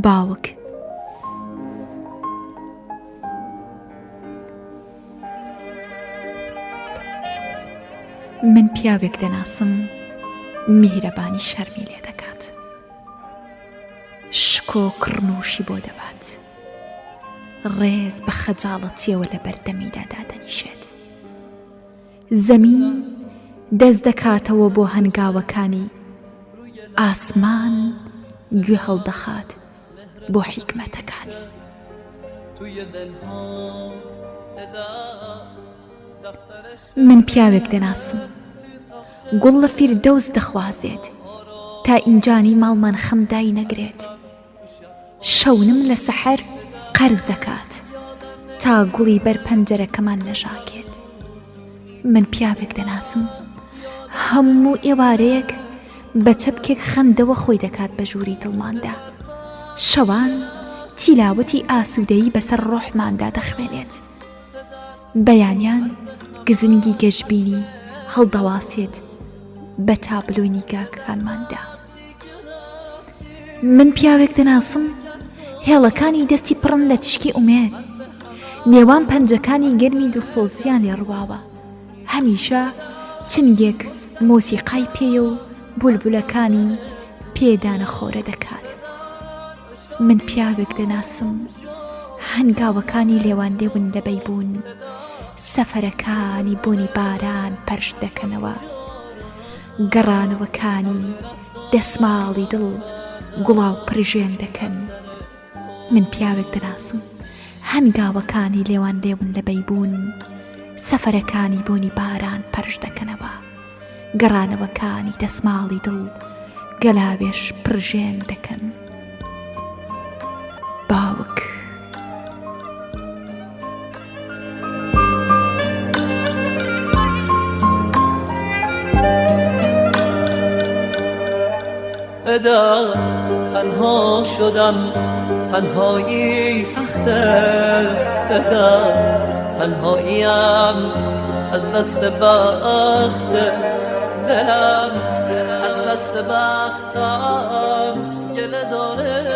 باوک من پیاوێک دەناسم میهرەبانی شەرمی لێ دەکات، شکۆ کڕنووشی بۆ دەبات، ڕێز بە خەجاڵەتیەوە لە بەردەمیدا دادەنیشێت، زەمین دەست دەکاتەوە بۆ هەنگاوەکانی، ئاسمان گوێ هەڵدەخات بۆ حیکمەتەکانی. من پیاوێک دەناسم گوڵ لە فیردەوس دەخوازێت، تا ئینجانی ماڵمان خەمدای نەگرێت، شەونم لە سەحەر قەرز دەکات، تا گوڵی بەر پەنجەرەکەمان نەژاکێت. من پیاوێک دەناسم هەموو ئێوارەیەک بە چەپکێک خەندەوە خۆی دەکات بە ژووری دڵماندا، شەوان تیلاوەتی ئاسوودەیی بەسەر ڕۆحماندا دەخوێنێت، بەیانیان گزنگی گەشببینی هەڵدەواسێت بە تابلۆی نیگاکانماندا. من پیاوێک دەناسم هێڵەکانی دەستی پڕن لە تشکی ئومێد، نێوان پەنجەکانی گەرمی دڵسۆزیان لێ ڕواوە، هەمیشە چنگێک مۆسیقای پێیە و بولبولەکانی پێدانە خۆرە دەکات. من پیاوێک دەناسم هەنگاوەکانی لێوان لێون لەبەی بوون، سەفەرەکانی بۆنی باران پەرش دەکەنەوە، گەڕانەوەکانی دەسماڵی دڵ گوڵاو پرژێن دەکەن. من پیاوێک دەناسم هەنگاوەکانی لێوان لێون لەبەی بوون، سەفەرەکانی بۆنی باران پەرش دەکەنەوە، گەڕانەوەکانی دەسماڵی دڵ گەلاوێش پرژێن دەکەن. باوک ادا تنها شدم، تنهایی سخته، ادا تنهاییم از دست بخت دلم، از دست بختم گله داره.